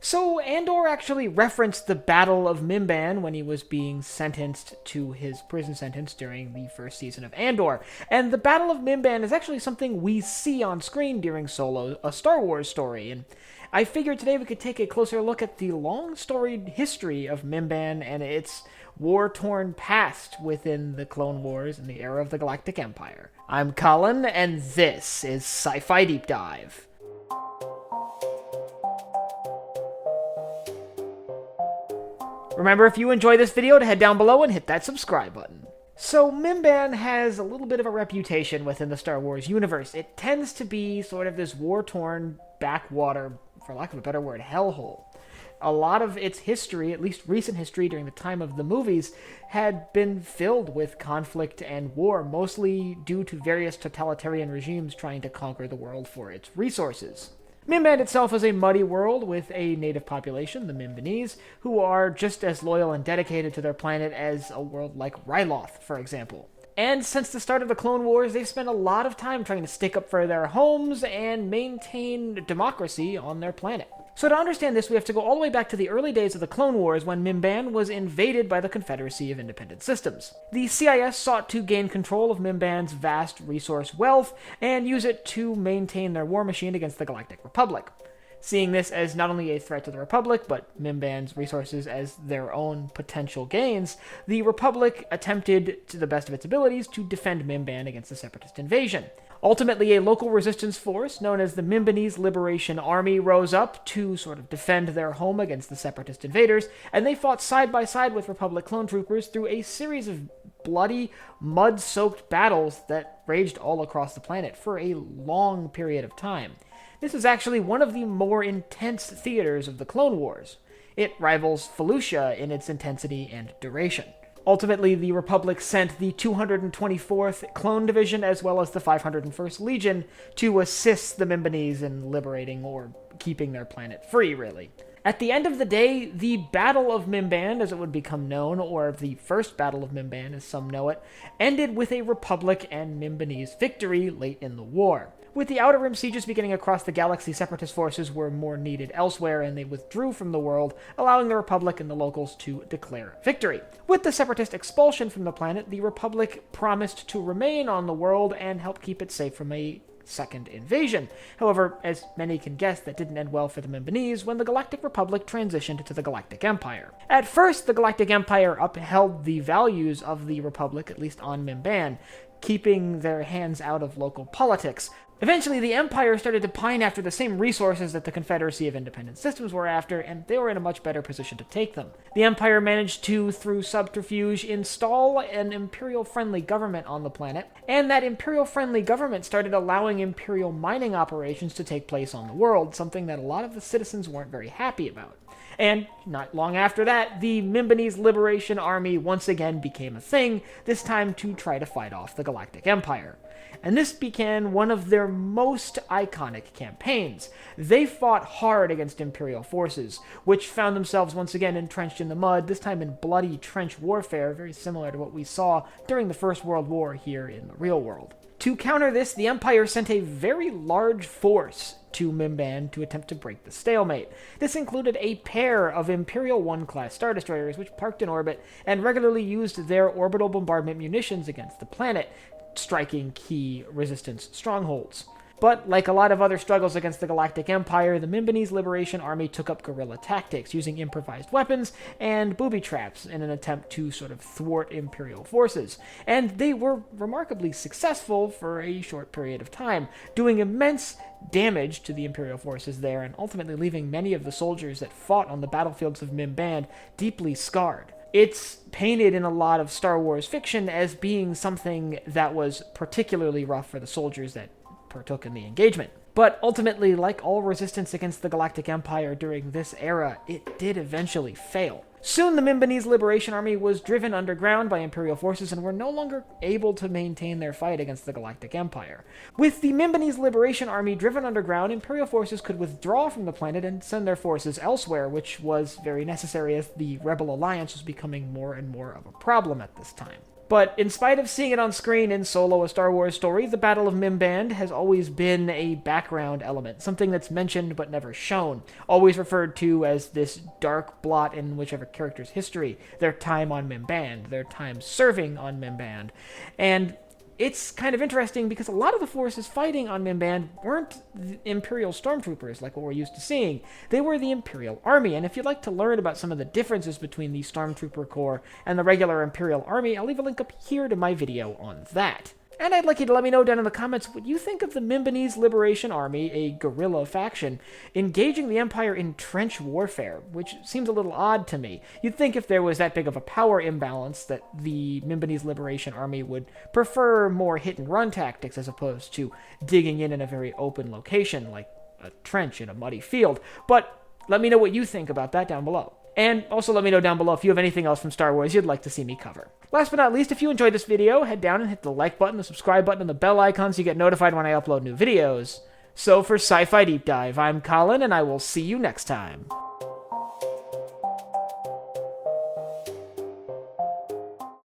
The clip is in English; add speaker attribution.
Speaker 1: So Andor actually referenced the Battle of Mimban when he was being sentenced to his prison sentence during the first season of Andor. And the Battle of Mimban is actually something we see on screen during Solo, a Star Wars story. And I figured today we could take a closer look at the long storied history of Mimban and its war-torn past within the Clone Wars and the era of the Galactic Empire. I'm Colin, and this is Sci-Fi Deep Dive. Remember, if you enjoy this video, to head down below and hit that subscribe button. So, Mimban has a little bit of a reputation within the Star Wars universe. It tends to be sort of this war-torn backwater, for lack of a better word, hellhole. A lot of its history, at least recent history during the time of the movies, had been filled with conflict and war, mostly due to various totalitarian regimes trying to conquer the world for its resources. Mimban itself is a muddy world with a native population, the Mimbanese, who are just as loyal and dedicated to their planet as a world like Ryloth, for example. And since the start of the Clone Wars, they've spent a lot of time trying to stick up for their homes and maintain democracy on their planet. So to understand this, we have to go all the way back to the early days of the Clone Wars when Mimban was invaded by the Confederacy of Independent Systems. The CIS sought to gain control of Mimban's vast resource wealth and use it to maintain their war machine against the Galactic Republic. Seeing this as not only a threat to the Republic, but Mimban's resources as their own potential gains, the Republic attempted, to the best of its abilities, to defend Mimban against the Separatist invasion. Ultimately, a local resistance force known as the Mimbanese Liberation Army rose up to sort of defend their home against the Separatist invaders, and they fought side by side with Republic clone troopers through a series of bloody, mud-soaked battles that raged all across the planet for a long period of time. This is actually one of the more intense theaters of the Clone Wars. It rivals Felucia in its intensity and duration. Ultimately, the Republic sent the 224th Clone Division as well as the 501st Legion to assist the Mimbanese in liberating or keeping their planet free, really. At the end of the day, the Battle of Mimban, as it would become known, or the First Battle of Mimban as some know it, ended with a Republic and Mimbanese victory late in the war. With the Outer Rim sieges beginning across the galaxy, Separatist forces were more needed elsewhere, and they withdrew from the world, allowing the Republic and the locals to declare victory. With the Separatist expulsion from the planet, the Republic promised to remain on the world and help keep it safe from a second invasion. However, as many can guess, that didn't end well for the Mimbanese when the Galactic Republic transitioned to the Galactic Empire. At first, the Galactic Empire upheld the values of the Republic, at least on Mimban, keeping their hands out of local politics. Eventually, the Empire started to pine after the same resources that the Confederacy of Independent Systems were after, and they were in a much better position to take them. The Empire managed to, through subterfuge, install an Imperial-friendly government on the planet, and that Imperial-friendly government started allowing Imperial mining operations to take place on the world, something that a lot of the citizens weren't very happy about. And not long after that, the Mimbanese Liberation Army once again became a thing, this time to try to fight off the Galactic Empire. And this began one of their most iconic campaigns. They fought hard against Imperial forces, which found themselves once again entrenched in the mud, this time in bloody trench warfare, very similar to what we saw during the First World War here in the real world. To counter this, the Empire sent a very large force to Mimban to attempt to break the stalemate. This included a pair of Imperial 1-class Star Destroyers which parked in orbit and regularly used their orbital bombardment munitions against the planet, striking key resistance strongholds. But like a lot of other struggles against the Galactic Empire, the Mimbanese Liberation Army took up guerrilla tactics, using improvised weapons and booby traps in an attempt to sort of thwart Imperial forces. And they were remarkably successful for a short period of time, doing immense damage to the Imperial forces there and ultimately leaving many of the soldiers that fought on the battlefields of Mimban deeply scarred. It's painted in a lot of Star Wars fiction as being something that was particularly rough for the soldiers that partook in the engagement. But ultimately, like all resistance against the Galactic Empire during this era, it did eventually fail. Soon the Mimbanese Liberation Army was driven underground by Imperial forces and were no longer able to maintain their fight against the Galactic Empire. With the Mimbanese Liberation Army driven underground, Imperial forces could withdraw from the planet and send their forces elsewhere, which was very necessary as the Rebel Alliance was becoming more and more of a problem at this time. But in spite of seeing it on screen in Solo: A Star Wars Story, the Battle of Mimban has always been a background element, something that's mentioned but never shown, always referred to as this dark blot in whichever character's history, their time on Mimban, their time serving on Mimban. And it's kind of interesting because a lot of the forces fighting on Mimban weren't the Imperial stormtroopers like what we're used to seeing. They were the Imperial Army, and if you'd like to learn about some of the differences between the Stormtrooper Corps and the regular Imperial Army, I'll leave a link up here to my video on that. And I'd like you to let me know down in the comments what you think of the Mimbanese Liberation Army, a guerrilla faction, engaging the Empire in trench warfare, which seems a little odd to me. You'd think if there was that big of a power imbalance that the Mimbanese Liberation Army would prefer more hit-and-run tactics as opposed to digging in a very open location, like a trench in a muddy field. But let me know what you think about that down below. And also let me know down below if you have anything else from Star Wars you'd like to see me cover. Last but not least, if you enjoyed this video, head down and hit the like button, the subscribe button, and the bell icon so you get notified when I upload new videos. So for Sci-Fi Deep Dive, I'm Colin, and I will see you next time.